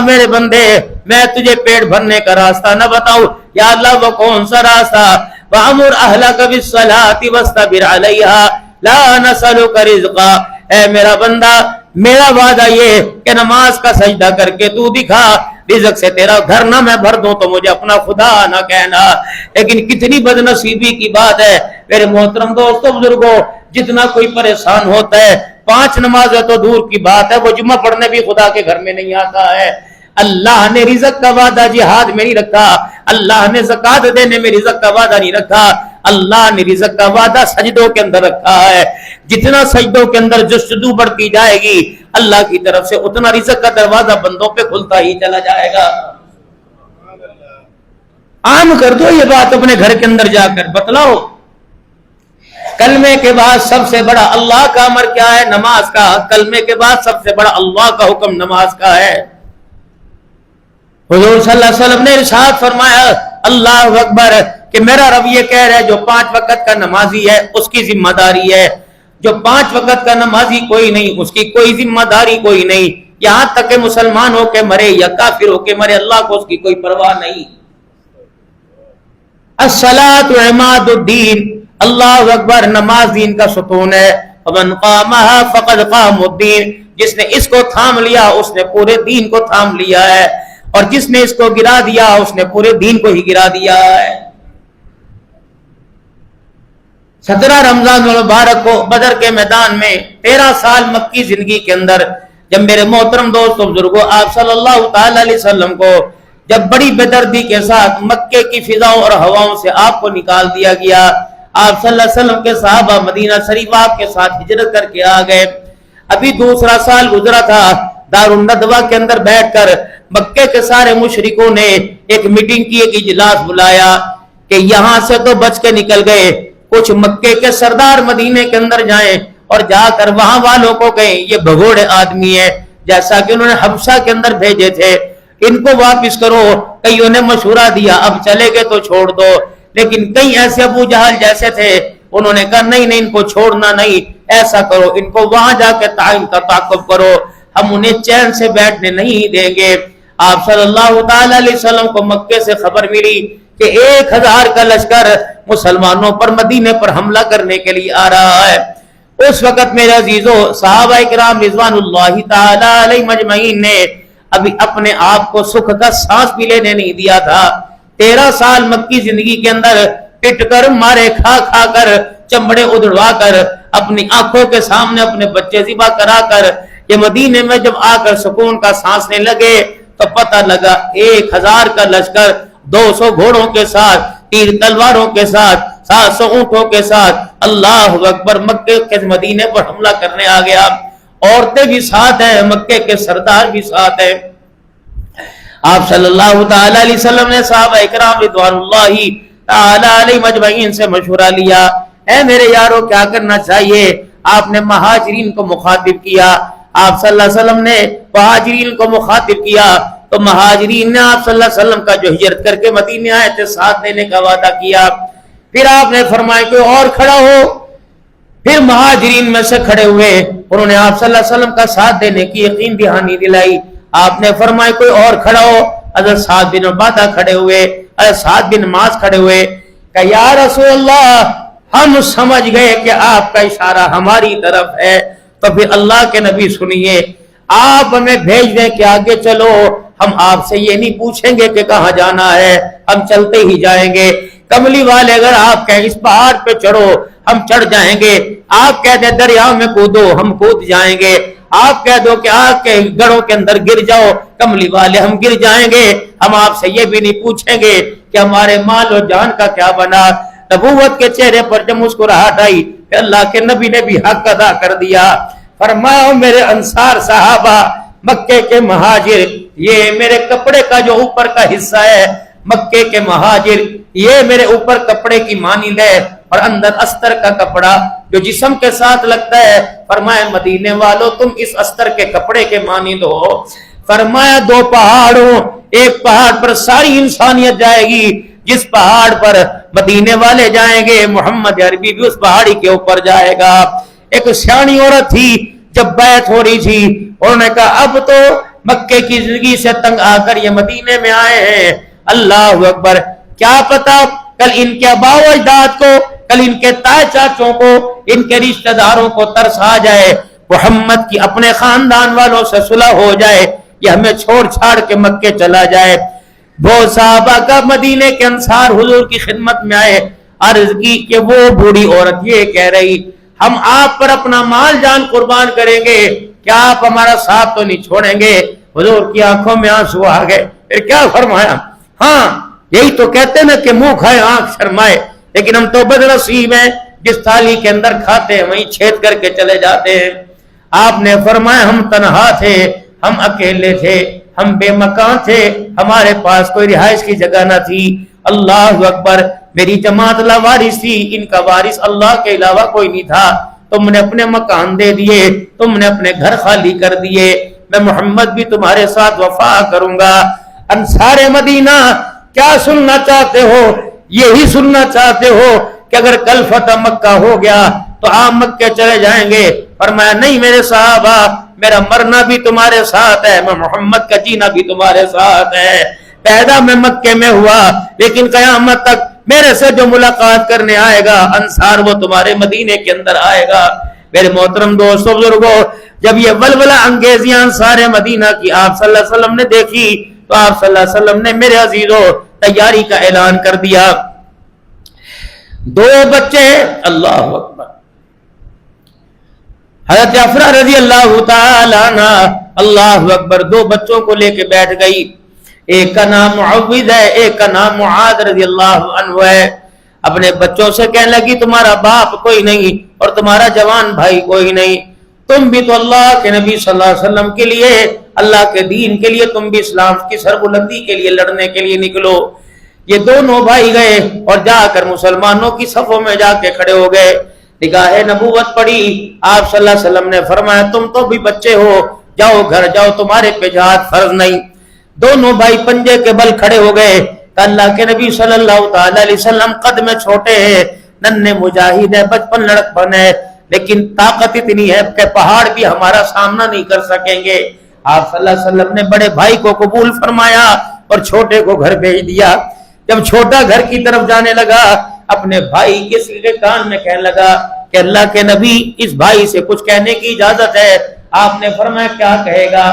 میرے بندے میں تجھے پیٹ بھرنے کا راستہ نہ بتاؤں؟ یا اللہ وہ کون سا راستہ؟ وَأَمُرْ أَهْلَكَ بِالصَّلَاةِ وَاسْتَبِرْ عَلَيْهَا لَا نَسْأَلُكَ رِزْقًا۔ اے میرا بندہ میرا وعدہ یہ کہ نماز کا سجدہ کر کے تو دکھا، رزق سے تیرا گھر نہ میں بھر دوں تو مجھے اپنا خدا نہ کہنا۔ لیکن کتنی بدنصیبی کی بات ہے میرے محترم دوستوں بزرگوں، جتنا کوئی پریشان ہوتا ہے 5 نمازیں تو دور کی بات ہے، وہ جمعہ پڑھنے بھی خدا کے گھر میں نہیں آتا ہے۔ اللہ نے رزق کا وعدہ جہاد میں نہیں رکھا، اللہ نے زکات دینے میں رزق کا وعدہ نہیں رکھا، اللہ نے رزق کا وعدہ سجدوں کے اندر رکھا ہے۔ جتنا سجدوں کے اندر جستجو بڑھتی جائے گی اللہ کی طرف سے اتنا رزق کا دروازہ بندوں پہ کھلتا ہی چلا جائے گا۔ عام کر دو یہ بات اپنے گھر کے اندر جا کر بتلاؤ، کلمے کے بعد سب سے بڑا اللہ کا امر کیا ہے؟ نماز کا۔ کلمے کے بعد سب سے بڑا اللہ کا حکم نماز کا ہے۔ حضور صلی اللہ علیہ وسلم نے ارشاد فرمایا اللہ اکبر کہ میرا رب یہ کہہ رہا ہے جو 5 وقت کا نمازی ہے اس کی ذمہ داری ہے، جو 5 وقت کا نمازی کوئی نہیں اس کی کوئی ذمہ داری کوئی نہیں، یہاں تک کہ مسلمان ہو کے مرے یا کافر ہو کے مرے اللہ کو اس کی کوئی پرواہ نہیں۔ الصلاۃ عماد الدین، اللہ اکبر نماز دین کا ستون ہے۔ فمن قامها فقد قام الدین، جس نے اس کو تھام لیا اس نے پورے دین کو تھام لیا ہے، اور جس نے اس کو گرا دیا اس نے پورے دین کو ہی گرا دیا ہے۔ 17 رمضان المبارک کو بدر کے میدان میں 13 سال مکی زندگی کے اندر جب میرے محترم دوستوں بزرگوں آپ صلی اللہ تعالی علیہ وسلم کو جب بڑی بے دردی کے ساتھ مکے کی فضاؤں اور ہواؤں سے آپ کو نکال دیا گیا، آپ صلی اللہ علیہ وسلم کے صحابہ مدینہ شریف آپ کے ساتھ ہجرت کر کے آ گئے۔ ابھی دوسرا سال گزرا تھا، دار الندوہ کے اندر بیٹھ کر مکے کے سارے مشرکوں نے ایک میٹنگ کی, ایک اجلاس بلایا کہ یہاں سے تو بچ کے نکل گئے, کچھ مکے کے سردار مدینے کے اندر جائیں اور جا کر وہاں والوں کو کہیں یہ بھگوڑے آدمی ہے, جیسا کہ انہوں نے حبشہ کے اندر بھیجے تھے, ان کو واپس کرو. کئیوں نے مشورہ دیا اب چلے گئے تو چھوڑ دو, لیکن کئی ایسے ابو جہل جیسے تھے, انہوں نے کہا نہیں ان کو چھوڑنا نہیں, ایسا کرو ان کو وہاں جا کے تعین کا تعاقب کرو, ہم انہیں چین سے بیٹھنے نہیں دیں گے. آپ صلی اللہ تعالی علیہ وسلم کو مکے سے خبر ملی کہ 1000 کا لشکر مسلمانوں پر مدینے پر حملہ کرنے کے لیے آ رہا ہے. اس وقت میرے عزیزو صحابہ کرام رضوان اللہ تعالی علیہ مجمعین نے ابھی اپنے آپ کو سکھ کا سانس بھی لینے نہیں دیا تھا. 13 سال مکی زندگی کے اندر پٹ کر مارے کھا کھا کر چمڑے ادڑوا کر اپنی آنکھوں کے سامنے اپنے بچے ذبح کرا کر یہ مدینے میں جب آ کر سکون کا سانسنے لگے تو پتہ لگا 1000 کا لشکر 200 گھوڑوں کے ساتھ, تیر تلواروں کے ساتھ, 700 اونٹوں کے ساتھ, اللہ اکبر, مکے کے مدینے پر حملہ کرنے آ گیا. عورتیں بھی ساتھ ہیں, مکے کے سردار بھی ساتھ ہیں. آپ صلی اللہ تعالی علیہ وسلم نے صحابہ اکرام رضوان اللہ تعالی علیہ مجمعین سے مشورہ لیا, اے میرے یارو کیا کرنا چاہیے. آپ نے مہاجرین کو مخاطب کیا, آپ صلی اللہ علیہ وسلم نے مہاجرین کو مخاطب کیا تو مہاجرین نے آپ صلی اللہ علیہ وسلم کا جو ہجرت کر کے مدینے آئے تھے ساتھ دینے کا وعدہ کیا. پھر آپ نے فرمایا کوئی اور کھڑا ہو, پھر مہاجرین میں سے کھڑے ہوئے, انہوں نے آپ صلی اللہ علیہ وسلم کا ساتھ دینے کی یقین دہانی دلائی. آپ نے فرمایا کوئی اور کھڑا ہو, حضرت سعد بن عبادہ کھڑے ہوئے, حضرت سعد بن معاذ کھڑے ہوئے. کہ یا رسول اللہ ہم سمجھ گئے کہ آپ کا اشارہ ہماری طرف ہے, تو پھر اللہ کے نبی سنیے, آپ ہمیں بھیج دیں کہ آگے چلو, ہم آپ سے یہ نہیں پوچھیں گے کہ کہاں جانا ہے, ہم چلتے ہی جائیں گے. کملی والے اگر آپ کہیں اس پہاڑ پہ چڑھو ہم چڑھ جائیں گے, آپ کہہ دیں دریا میں کودو ہم کود جائیں گے, آپ کہہ دو کہ آگ کے گڑوں کے اندر گر جاؤ, کملی والے ہم گر جائیں گے. ہم آپ سے یہ بھی نہیں پوچھیں گے کہ ہمارے مال و جان کا کیا بنا. نبوت کے چہرے پر جب مسکراہٹ آئی کہ اللہ کے نبی نے بھی حق ادا کر دیا. فرمایا میرے انصار صحابہ, مکے کے مہاجر, یہ میرے کپڑے کا جو اوپر کا حصہ ہے, مکے کے مہاجر یہ میرے اوپر کپڑے کی مانند ہے اور اندر استر کا کپڑا جو جسم کے ساتھ لگتا ہے. فرمایا مدینے والوں تم اس استر کے کپڑے کے مانند ہو. فرمایا 2 پہاڑوں, ایک پہاڑ پر ساری انسانیت جائے گی, جس پہاڑ پر مدینے والے جائیں گے محمد عربی بھی اس پہاڑی کے اوپر جائے گا. ایک سیانی عورت تھی, جب بیعت ہو رہی تھی انہوں نے کہا اب تو مکے کی زندگی سے تنگ آ کر یہ مدینے میں آئے ہیں, اللہ اکبر, کیا پتا کل ان کے ابا و اجداد کو, کل ان کے تائے چاچوں کو, ان کے رشتہ داروں کو ترس آ جائے, محمد کی اپنے خاندان والوں سے صلح ہو جائے, یہ ہمیں چھوڑ چھاڑ کے مکے چلا جائے. وہ صحابہ کا مدینے کے انصار حضور کی خدمت میں آئے, عرض کی کہ وہ بوڑھی عورت یہ کہہ رہی ہم آپ پر اپنا مال جان قربان کریں گے, کیا آپ ہمارا ساتھ تو نہیں چھوڑیں گے. حضور کی آنکھوں میں آنسو آ گئے. پھر کیا فرمایا, ہاں یہی تو کہتے نا کہ منہ کھائے آنکھ شرمائے, لیکن ہم تو بد نصیب ہیں, جس تھالی کے اندر کھاتے ہیں وہیں چھید کر کے چلے جاتے ہیں. آپ نے فرمایا ہم تنہا تھے, ہم اکیلے تھے, ہم بے مکان تھے, ہمارے پاس کوئی رہائش کی جگہ نہ تھی. اللہ اکبر, میری جماعت لا وارث تھی, ان کا وارث اللہ کے علاوہ کوئی نہیں تھا. تم نے اپنے مکان دے دیے, تم نے اپنے گھر خالی کر دیے, میں محمد بھی تمہارے ساتھ وفا کروں گا. انصار مدینہ کیا سننا چاہتے ہو, یہی سننا چاہتے ہو کہ اگر کل فتح مکہ ہو گیا تو آپ مکے چلے جائیں گے. فرمایا نہیں میرے صحابہ, میرا مرنا بھی تمہارے ساتھ ہے, میں محمد کا جینا بھی تمہارے ساتھ ہے. پیدا میں مکے میں ہوا, لیکن قیامت تک میرے سے جو ملاقات کرنے آئے گا انصار وہ تمہارے مدینے کے اندر آئے گا. میرے محترم دوستو بزرگوں, جب یہ ولولہ انگیزیاں انصار مدینہ کی آپ صلی اللہ علیہ وسلم نے دیکھی تو آپ صلی اللہ علیہ وسلم نے میرے عزیزو تیاری کا اعلان کر دیا. 2 بچے, اللہ اکبر, حضرت جعفر رضی اللہ تعالی عنہ, اللہ اکبر, 2 بچوں کو لے کے بیٹھ گئی. ایک کا نام معوذ ہے, ایک کا نام معاذ رضی اللہ عنہ ہے. اپنے بچوں سے کہنے لگی تمہارا باپ کوئی نہیں اور تمہارا جوان بھائی کوئی نہیں, تم بھی تو اللہ کے نبی صلی اللہ علیہ وسلم کے لیے اللہ کے دین کے لیے تم بھی اسلام کی سربلندی کے لیے لڑنے کے لیے نکلو۔ یہ دونوں بھائی گئے اور جا کر مسلمانوں کی صفوں میں جا کے کھڑے ہو گئے، نگاہ نبوت پڑی۔ آپ صلی اللہ علیہ وسلم نے فرمایا تم تو بھی بچے ہو، جاؤ گھر جاؤ، تمہارے پہ جہاد فرض نہیں۔ دونوں بھائی پنجے کے بل کھڑے ہو گئے کہ اللہ کے نبی صلی اللہ تعالی علیہ وسلم قد میں چھوٹے ہیں، ننھے مجاہد ہے، بچپن لڑکپن ہے، لیکن طاقت اتنی ہے کہ پہاڑ بھی ہمارا سامنا نہیں کر سکیں گے۔ آپ صلی اللہ علیہ وسلم نے بڑے بھائی کو قبول فرمایا اور چھوٹے کو گھر بھیج دیا۔ جب چھوٹا گھر کی طرف جانے لگا، اپنے بھائی کے کان میں کہنے لگا کہ اللہ کے نبی اس بھائی سے کچھ کہنے کی اجازت ہے۔ آپ نے فرمایا کیا کہے گا؟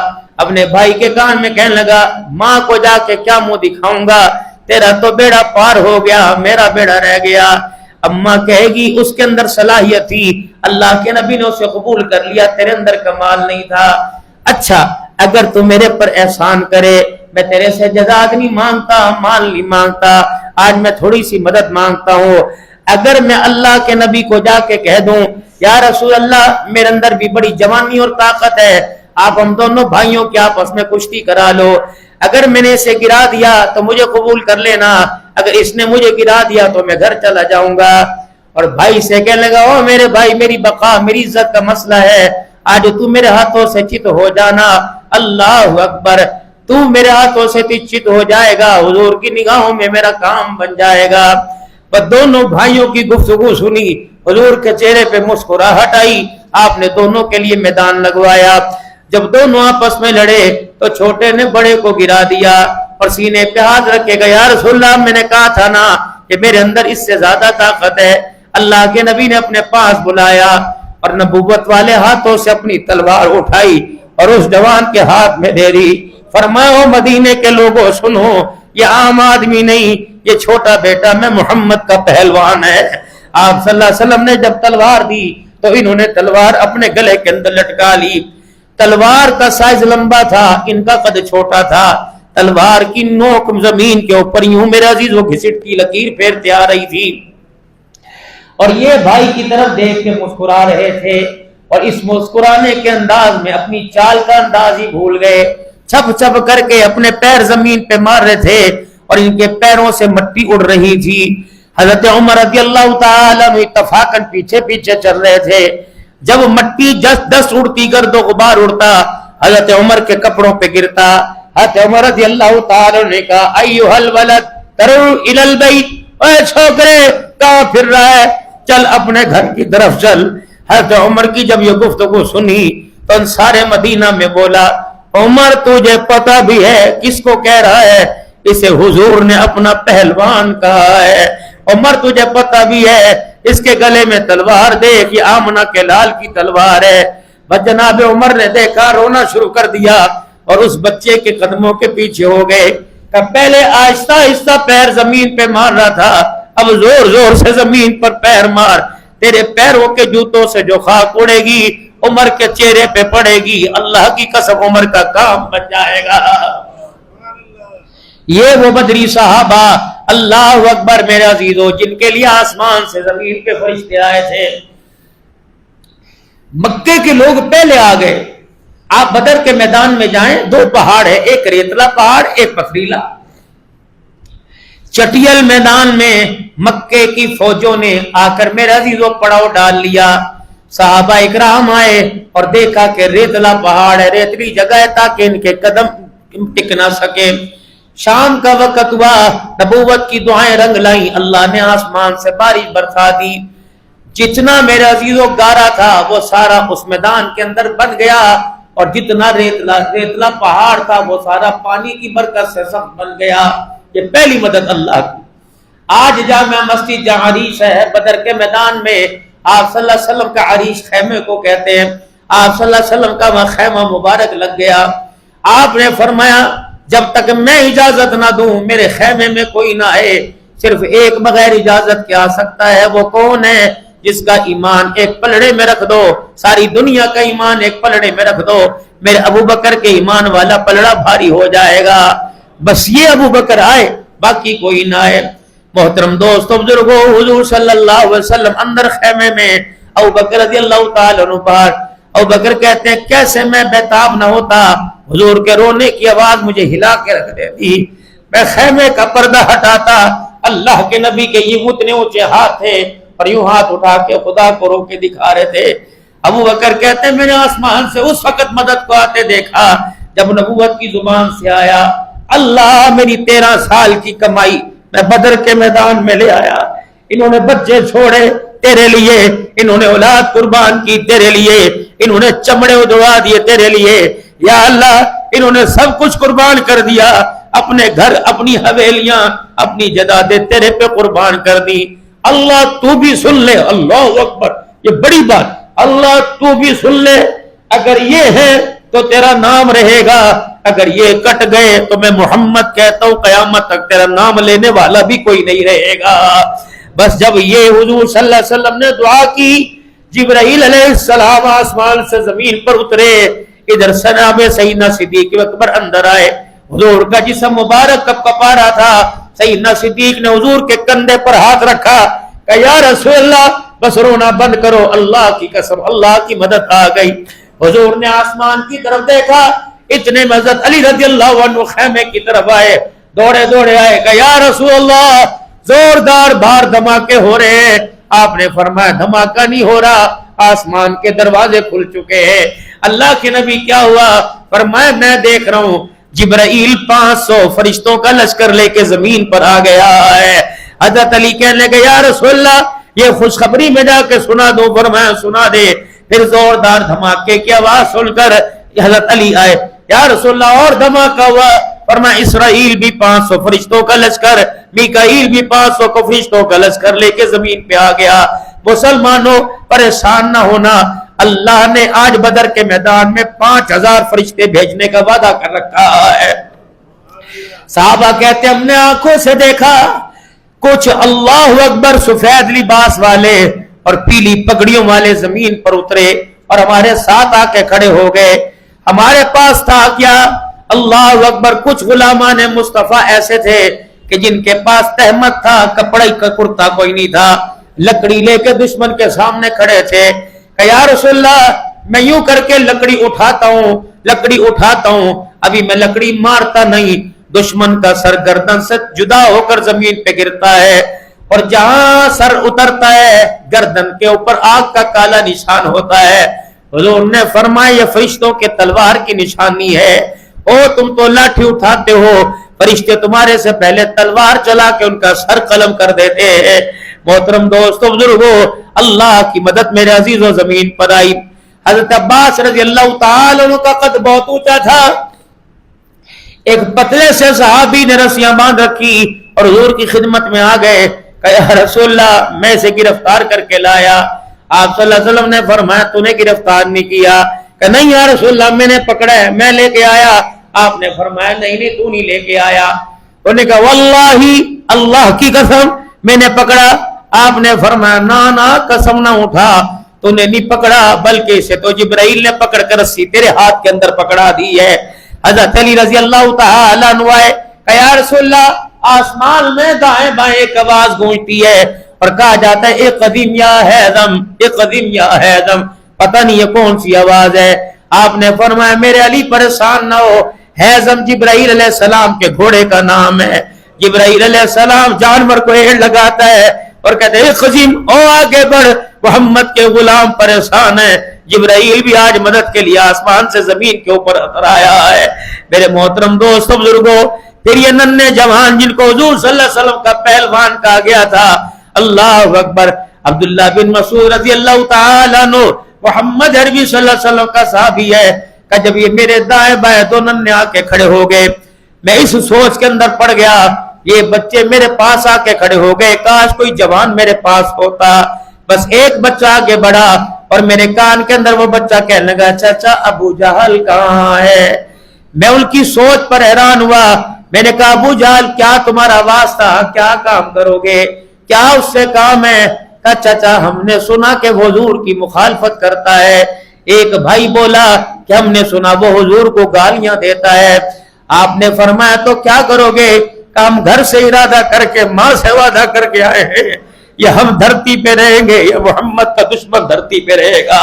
اپنے بھائی کے کان میں کہنے لگا ماں کو جا کے کیا منہ دکھاؤں گا، تیرا تو بیڑا پار ہو گیا، میرا بیڑا رہ گیا۔ اماں کہے گی اس کے اندر صلاحیت تھی، اللہ کے نبی نے اسے قبول کر لیا، تیرے اندر کمال نہیں تھا۔ اچھا اگر تو میرے پر احسان کرے، میں تیرے سے جزا نہیں مانگتا، مال نہیں مانگتا، آج میں تھوڑی سی مدد مانگتا ہوں۔ اگر میں اللہ کے نبی کو جا کے کہہ دوں یا رسول اللہ میرے اندر بھی بڑی جوانی اور طاقت ہے، آپ ہم دونوں بھائیوں کے آپس میں کشتی کرا لو، اگر میں نے اسے گرا دیا تو مجھے قبول کر لینا، اگر اس نے مجھے گرا دیا تو میں گھر چلا جاؤں گا۔ اور بھائی سے کہنے لگا او میرے بھائی، میری بقا میری عزت کا مسئلہ ہے، آج تو میرے ہاتھوں سے چت ہو جانا، اللہ اکبر، تو میرے ہاتھوں سے چت ہو جائے گا، حضور کی نگاہوں میں میرا کام بن جائے گا۔ دونوں بھائیوں کی گفتگو سنی، حضور کے چہرے پہ مسکراہٹ آئی، آپ نے دونوں کے لیے میدان لگوایا۔ جب دونوں آپس میں لڑے تو چھوٹے نے بڑے کو گرا دیا اور سینے پہ ہاتھ رکھے گا، یا رسول اللہ میں نے کہا تھا نا کہ میرے اندر اس سے زیادہ طاقت ہے۔ اللہ کے نبی نے اپنے پاس بلایا اور نبوت والے ہاتھوں سے اپنی تلوار اٹھائی اور اس جوان کے ہاتھ میں دے دی۔ فرمایا مدینے کے لوگوں سنو، یہ عام آدمی نہیں، یہ چھوٹا بیٹا میں محمد کا پہلوان ہے۔ آپ صلی اللہ علیہ وسلم نے جب تلوار دی تو انہوں نے تلوار اپنے گلے کے اندر لٹکا لی۔ تلوار کا سائز لمبا تھا، ان کا قد چھوٹا تھا، تلوار کی نوک زمین کے اوپر یوں میرے عزیزوں گھسٹ کی لکیر پھیرتے آ رہی تھی، اور یہ بھائی کی طرف دیکھ کے مسکرا رہے تھے، اور اس مسکرانے کے انداز میں اپنی چال کا انداز ہی بھول گئے، چھپ چھپ کر کے اپنے پیر زمین پہ مار رہے تھے اور ان کے پیروں سے مٹی اڑ رہی تھی۔ حضرت عمر رضی اللہ تعالیٰ عنہ اتفاقاً پیچھے پیچھے چل رہے تھے، جب مٹی دس اڑتی، گرد و غبار اڑتا، حضرت عمر کے کپڑوں پہ گرتا، حضرت عمر رضی اللہ تعالیٰ نے کہا ایھا الولد ترو الی البیت، اے چھوکرے کہاں پھر رہا ہے، چل اپنے گھر کی طرف چل۔ حضرت عمر کی جب یہ گفتگو سنی تو ان سارے مدینہ میں بولا عمر تجھے پتہ بھی ہے کس کو کہہ رہا ہے، اسے حضور نے اپنا پہلوان کہا ہے۔ عمر تجھے پتہ بھی ہے اس کے گلے میں تلوار دیکھ، یہ آمنہ کے لال کی تلوار ہے۔ بس جناب عمر نے دیکھا، رونا شروع کر دیا اور اس بچے کے قدموں کے پیچھے ہو گئے کہ پہلے آہستہ آہستہ پیر زمین پہ مار رہا تھا، اب زور زور سے زمین پر پیر مار، تیرے پیروں کے جوتوں سے جو خاک اڑے گی عمر کے چہرے پہ پڑے گی، اللہ کی قسم عمر کا کام بن جائے گا۔ یہ وہ بدری صحابہ، اللہ اکبر میرے عزیزو، جن کے لیے آسمان سے زمین پہ فرشتے آئے تھے۔ مکے کے لوگ پہلے آ گئے۔ آپ بدر کے میدان میں جائیں، دو پہاڑ ہے، ایک ریتلا پہاڑ، ایک پتھریلا۔ چٹیل میدان میں مکے کی فوجوں نے آ کر میرے عزیزو پڑاؤ ڈال لیا۔ صحابہ اکرام آئے اور دیکھا کہ ریتلا پہاڑ ہے، ریتلی جگہ ہے تاکہ ان کے قدم ٹک نہ سکے۔ شام کا وقت ہوا، نبوت کی دعائیں رنگ لائیں، اللہ نے آسمان سے بارش برسا دی، جتنا میرے عزیزو گارا تھا وہ سارا اس میدان کے اندر بن گیا، اور جتنا ریتلا پہاڑ تھا وہ سارا پانی کی برکت سے سخت بن گیا۔ یہ پہلی مدد اللہ کی۔ آج جامع مسجد جہاں عریش ہے بدر کے میدان میں، آپ صلی اللہ علیہ وسلم کا عریش خیمے کو کہتے ہیں، آپ صلی اللہ علیہ وسلم کا وہاں خیمہ مبارک لگ گیا۔ آپ نے فرمایا جب تک میں اجازت نہ دوں میرے خیمے میں کوئی نہ آئے، صرف ایک بغیر اجازت کے آ سکتا ہے، وہ کون ہے؟ جس کا ایمان ایک پلڑے میں رکھ دو، ساری دنیا کا ایمان ایک پلڑے میں رکھ دو، میرے ابو بکر کے ایمان والا پلڑا بھاری ہو جائے گا، بس یہ ابو بکر آئے باقی کوئی نہ آئے۔ محترم دوستو بزرگو، حضور صلی اللہ علیہ وسلم اندر خیمے میں، ابو بکر رضی اللہ تعالیٰ عنہ پر، ابو بکر کہتے ہیں کیسے میں بیتاب نہ ہوتا حضور کے رونے کی آواز مجھے ہلا کے رکھ دیتی. میں خیمے کا پردہ ہٹاتا. اللہ کے نبی کے یہ اتنے اونچے ہاتھ تھے اور یوں ہاتھ اٹھا کے خدا کو رو کے دکھا رہے تھے. ابو بکر کہتے ہیں میں نے آسمان سے اس وقت مدد کو آتے دیکھا جب نبوت کی زبان سے آیا اللہ میری 13 سال کی کمائی میں بدر کے میدان میں لے آیا. انہوں نے بچے چھوڑے تیرے لیے, انہوں نے اولاد قربان کی تیرے لیے, انہوں نے چمڑے اڑوا دیے تیرے لیے. یا اللہ انہوں نے سب کچھ قربان کر دیا, اپنے گھر, اپنی حویلیاں, اپنی جائیدادیں تیرے پہ قربان کر دی. اللہ تو بھی سن لے. اللہ اکبر, یہ بڑی بات. اللہ تو بھی سن لے. اگر یہ ہے تو تیرا نام رہے گا, اگر یہ کٹ گئے تو میں محمد کہتا ہوں قیامت تک تیرا نام لینے والا بھی کوئی نہیں رہے گا. بس جب یہ حضور صلی اللہ علیہ وسلم نے دعا کی, جبرائیل علیہ السلام آسمان سے زمین پر اترے. ادھر جناب سیدنا صدیق اکبر اندر آئے. حضور کا جسم مبارک کپ کپا رہا تھا. سیدنا صدیق نے حضور کے کندھے پر ہاتھ رکھا کہ یا رسول اللہ بس رونا بند کرو, اللہ کی قسم اللہ کی مدد آ گئی. حضور نے آسمان کی طرف دیکھا, اتنے میں حضرت علی رضی اللہ عنہ خیمے کی طرف آئے, دوڑے دوڑے آئے کہ یا رسول اللہ زوردار بار دھماکے ہو رہے ہیں. آپ نے فرمایا دھماکہ نہیں ہو رہا, آسمان کے دروازے کھل چکے ہیں. اللہ کے نبی کیا ہوا؟ فرمایا میں دیکھ رہا ہوں جبرائیل 500 فرشتوں کا لشکر لے کے زمین پر آ گیا ہے. حضرت علی کہنے لگے یا رسول اللہ یہ خوشخبری میں جا کے سنا دو. فرمایا سنا دے. پھر زوردار دھماکے کی آواز سن کر حضرت علی آئے. یا رسول اللہ اور دھماکہ ہوا. فرمایا اسرائیل بھی 500 فرشتوں کا لشکر, میکائیل بھی 500 کو فرشتوں کا لشکر لے کے زمین پہ آ گیا. مسلمانوں پریشان نہ ہونا, اللہ نے آج بدر کے میدان میں 5000 فرشتے بھیجنے کا وعدہ کر رکھا ہے. صحابہ کہتے ہم نے آنکھوں سے دیکھا کچھ اللہ اکبر سفید لباس والے اور پیلی پگڑیوں والے زمین پر اترے اور ہمارے ساتھ آ کے کھڑے ہو گئے. ہمارے پاس تھا کیا؟ اللہ اکبر. کچھ غلامان مصطفیٰ ایسے تھے کہ جن کے پاس تہمت تھا, کپڑے کا کرتا کوئی نہیں تھا, لکڑی لے کے دشمن کے سامنے کھڑے تھے کہ یا رسول اللہ میں یوں کر کے لکڑی اٹھاتا ہوں, ابھی میں لکڑی مارتا نہیں, دشمن کا سر گردن سے جدا ہو کر زمین پہ گرتا ہے اور جہاں سر اترتا ہے گردن کے اوپر آگ کا کالا نشان ہوتا ہے. حضور نے فرمایا یہ فرشتوں کے تلوار کی نشانی ہے. او تم تو لاٹھی اٹھاتے ہو, فرشتے تمہارے سے پہلے تلوار چلا کے ان کا سر قلم کر دیتے ہیں. محترم دوستو بزرگو, اللہ کی مدد میرے عزیزوں زمین پر آئی. حضرت عباس رضی اللہ تعالی عنہ کا قد بہت اونچا تھا. ایک پتلے سے صحابی نے رسیاں باندھ رکھی اور حضور کی خدمت میں آ گئے کہ یا رسول اللہ میں اسے گرفتار کر کے لایا. آپ صلی اللہ علیہ وسلم نے فرمایا تو نے گرفتار نہیں کیا؟ کہ نہیں یا رسول اللہ میں نے پکڑا ہے, میں لے کے آیا. آپ نے فرمایا نہیں تو نہیں لے کے آیا. انہوں نے کہا واللہ اللہ کی قسم میں نے پکڑا. آپ نے فرمایا نا قسم نہ اٹھا, تو نے نہیں پکڑا بلکہ اسے تو جبرائیل نے پکڑ کر رسی تیرے ہاتھ کے اندر پکڑا دی ہے. حضرت علی رضی اللہ تعالی عنہ آئے کہ یا رسول اللہ آسمان میں دائیں بائیں ایک آواز گونجتی ہے اور کہا جاتا ہے اے قدیم یا حیدم, پتہ نہیں یہ کون سی آواز ہے. آپ نے فرمایا میرے علی پریشان نہ ہو, حیزم جبرائیل علیہ السلام کے گھوڑے کا نام ہے. جبرائیل علیہ السلام جانور کو ایڑ لگاتا ہے اور کہتے ہیں قزیم او آگے بڑھ, محمد کے غلام پریشان ہے. جبرائیل بھی آج مدد کے لیے آسمان سے زمین کے اوپر اتر آیا ہے. میرے محترم دوستو بزرگوں, پھر یہ ننھے جوان جن کو حضور صلی اللہ علیہ وسلم کا پہلوان کہا گیا تھا, اللہ اکبر, عبداللہ بن مسعود رضی اللہ تعالی عنہ محمد عربی صلی اللہ علیہ وسلم کا صحابی ہے, کہ جب یہ میرے دائیں بائیں دو ننھے آ کے کھڑے ہو گئے, میں اس سوچ کے اندر پڑ گیا یہ بچے میرے پاس آ کے کھڑے ہو گئے, کاش کوئی جوان میرے پاس ہوتا. بس ایک بچہ آگے بڑھا اور میرے کان کے اندر وہ بچہ کہنے لگا چچا ابو جہل کہاں ہے. میں ان کی سوچ پر حیران ہوا. میں نے کہا ابو جہل کیا تمہارا واسطہ, کیا کام کرو گے, کیا اس سے کام ہے؟ کہا چچا ہم نے سنا کہ وہ حضور کی مخالفت کرتا ہے. ایک بھائی بولا کہ ہم نے سنا وہ حضور کو گالیاں دیتا ہے. آپ نے فرمایا تو کیا کرو گے؟ کہ ہم گھر سے ارادہ کر کے ماں سے وعدہ کر کے آئے ہیں, یہ ہم دھرتی پہ رہیں گے, یہ محمد کا دشمن دھرتی پہ رہے گا.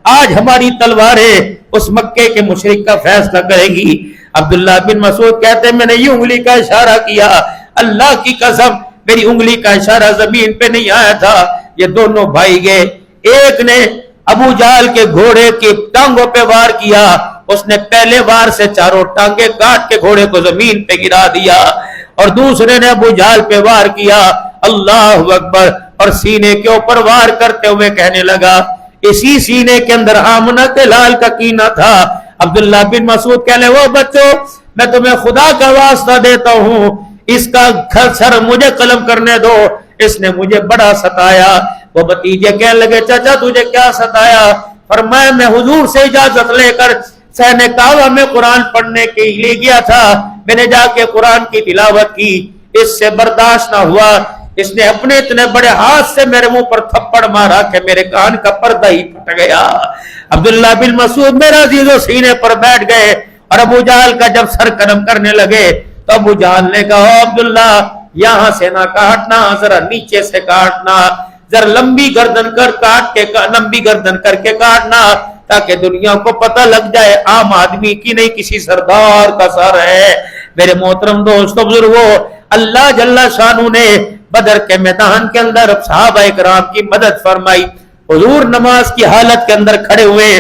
آج ہماری تلواریں اس مکے کے مشرک کا فیصلہ کرے گی۔ عبداللہ بن مسعود کہتے ہیں میں نے یہ انگلی کا اشارہ کیا، اللہ کی قسم میری انگلی کا اشارہ زمین پہ نہیں آیا تھا۔ یہ دونوں بھائی گئے، ایک نے ابو جہل کے گھوڑے کی ٹانگوں پہ وار کیا، اس نے پہلے وار سے چاروں ٹانگیں کاٹ کے گھوڑے کو زمین پہ گرا دیا، اور دوسرے نے ابو جہل پہ وار کیا، اللہ اکبر، اور سینے کے اوپر وار کرتے ہوئے کہنے لگا، اسی سینے کے اندر آمنہ کے لال کا کینہ تھا۔ عبداللہ بن مسعود کہنے وہ بچوں میں تمہیں خدا کا واسطہ دیتا ہوں، اس کا سر مجھے قلم کرنے دو، اس نے مجھے بڑا ستایا۔ وہ بھتیجے کہنے لگے چچا تجھے کیا ستایا؟ فرمایا میں حضور سے اجازت لے کر سہنے کعبہ میں قرآن پڑھنے کے لیے گیا تھا، میں نے جا کے قرآن کی تلاوت کی، اس سے برداشت نہ ہوا، اس نے اپنے اتنے بڑے ہاتھ سے میرے منہ پر تھپڑ مارا کہ میرے کان کا پردہ ہی پھٹ گیا۔ عبداللہ بن مسعود میرا عزیزو سینے پر بیٹھ گئے، اور ابو جہل کا جب سر قلم کرنے لگے تو ابو جہل نے کہا عبداللہ یہاں سے نہ کاٹنا، ذرا نیچے سے کاٹنا، ذرا لمبی گردن کر کے کاٹنا، تاکہ دنیا کو پتہ لگ جائے عام آدمی کی نہیں کسی سردار کا سر ہے۔ میرے محترم دوستو بزرگو، اللہ جل شانہ نے بدر کے میدان کے اندر صحابہ اکرام کی مدد فرمائی۔ حضور نماز کی حالت کے اندر کھڑے ہوئے،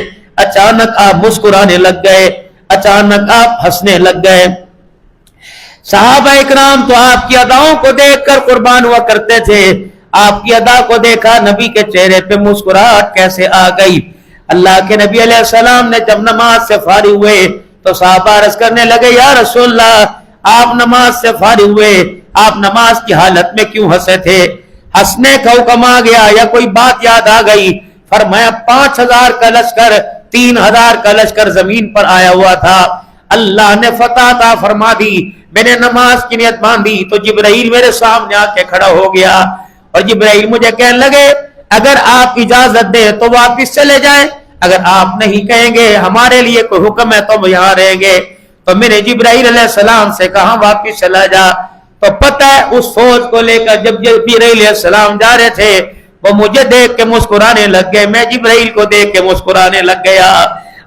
اچانک آپ مسکرانے لگ گئے، اچانک آپ ہنسنے لگ گئے۔ صحابہ اکرام تو آپ کی اداؤں کو دیکھ کر قربان ہوا کرتے تھے، آپ کی ادا کو دیکھا نبی کے چہرے پہ مسکراہٹ کیسے آ گئی۔ اللہ کے نبی علیہ السلام نے جب نماز سے فارغ ہوئے تو صحابہ عرض کرنے لگے یا رسول اللہ آپ نماز سے فارغ ہوئے، آپ نماز کی حالت میں کیوں ہنسے تھے؟ ہنسنے کا حکم آ گیا یا کوئی بات یاد آ گئی؟ فرمایا 5000 کا لشکر 3000 کا لشکر زمین پر آیا ہوا تھا، اللہ نے فتح عطا فرما دی، میں نے نماز کی نیت باندھی تو جبرائیل میرے سامنے آ کے کھڑا ہو گیا، اور جبرائیل مجھے کہنے لگے اگر آپ اجازت دیں تو واپس چلے جائیں، اگر آپ نہیں کہیں گے ہمارے لیے کوئی حکم ہے تو یہاں رہیں گے۔ تو میں نے جبرائیل علیہ السلام سے کہا واپس چلا جا۔ تو پتہ ہے اس فوج کو لے کر جب جبرائیل علیہ السلام جا رہے تھے وہ مجھے دیکھ کے مسکرانے لگ گئے، میں جبرائیل کو دیکھ کے مسکرانے لگ گیا۔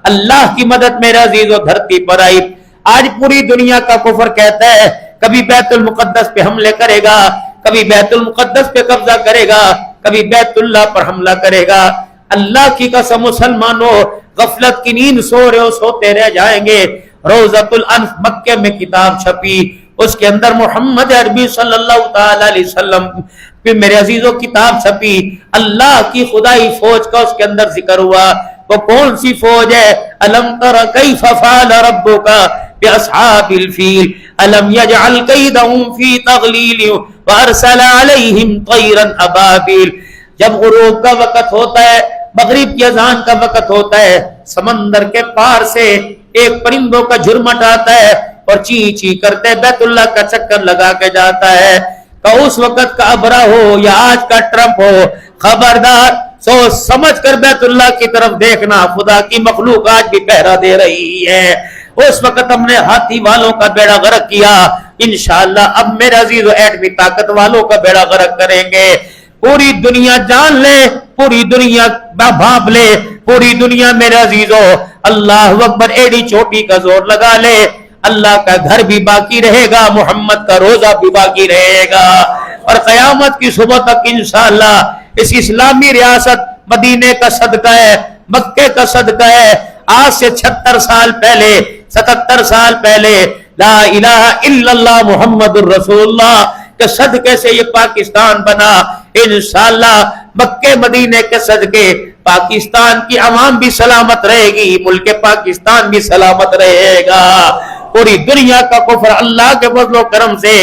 اللہ کی مدد میرے عزیزو دھرتی پر آئی۔ آج پوری دنیا کا کفر کہتا ہے کبھی بیت المقدس پہ حملے کرے گا، کبھی بیت المقدس پہ قبضہ کرے گا، کبھی بیت اللہ پر حملہ کرے گا۔ اللہ کی قسم مسلمانوں غفلت کی نیند سو رہے ہو، سوتے رہ جائیں گے۔ روضۃ الانف مکے میں کتاب چھپی، اس کے اندر محمد عربی صلی اللہ تعالی علیہ وسلم پہ میرے عزیزوں کتاب چھپی، اللہ کی خدائی فوج کا اس کے اندر ذکر ہوا۔ وہ کون سی فوج ہے؟ الم تر کیف فعل ربک باصحاب الفیل الم یجعل کیدہم فی تضلیل وارسل علیہم طیرا ابابیل۔ جب غروب کا وقت ہوتا ہے، مغرب کی اذان کا وقت ہوتا ہے، سمندر کے پار سے ایک پرندوں کا جھرمٹ آتا ہے اور چی چی کرتے بیت اللہ کا چکر لگا کے جاتا ہے۔ تو اس وقت کا ابرا ہو یا آج کا ٹرمپ ہو، خبردار سوچ سمجھ کر بیت اللہ کی طرف دیکھنا، خدا کی مخلوق آج بھی پہرا دے رہی ہے۔ اس وقت ہم نے ہاتھی والوں کا بیڑا غرق کیا، انشاءاللہ اب میرے عزیز ایٹمی طاقت والوں کا بیڑا غرق کریں گے۔ پوری دنیا جان لے، پوری دنیا بھانپ لے، پوری دنیا میرے عزیزو اللہ اکبر ایڑی چوٹی کا زور لگا لے، اللہ کا گھر بھی باقی رہے گا، محمد کا روزہ بھی باقی رہے گا، اور قیامت کی صبح تک انشاءاللہ اس اسلامی ریاست مدینے کا صدقہ ہے، مکے کا صدقہ ہے۔ آج سے 76 سال پہلے، 77 سال پہلے لا الہ الا اللہ محمد الرسول اللہ کے صدقے سے یہ پاکستان بنا۔ انشاءاللہ مکے مدینے کے صدقے پاکستان کی عوام بھی سلامت رہے گی، ملک پاکستان بھی سلامت رہے گا۔ پوری دنیا کا کفر اللہ کے فضل و کرم سے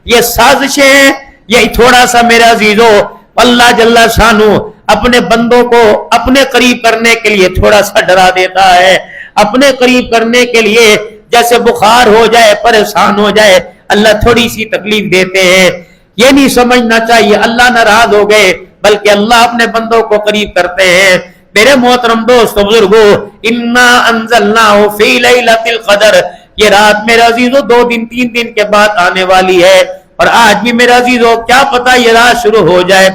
یہ سازشیں ہیں، یہ تھوڑا سا میرے عزیزو اللہ جل شانہ اپنے بندوں کو اپنے قریب کرنے کے لیے تھوڑا سا ڈرا دیتا ہے، اپنے قریب کرنے کے لیے جیسے بخار ہو جائے، پریشان ہو جائے، اللہ تھوڑی سی تکلیف دیتے ہیں۔ یہ نہیں سمجھنا چاہیے اللہ ناراض ہو گئے، بلکہ اللہ اپنے بندوں کو قریب کرتے ہیں۔ میرے محترم دوستو بزرگو، انا انزلناہ فی لیلۃ القدر، یہ رات میرے عزیزو 2 دن 3 دن کے بعد آنے والی ہے، اور آج بھی میرے عزیزو کیا پتا یہ رات شروع ہو جائے۔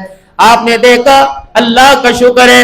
آپ نے دیکھا اللہ کا شکر ہے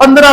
15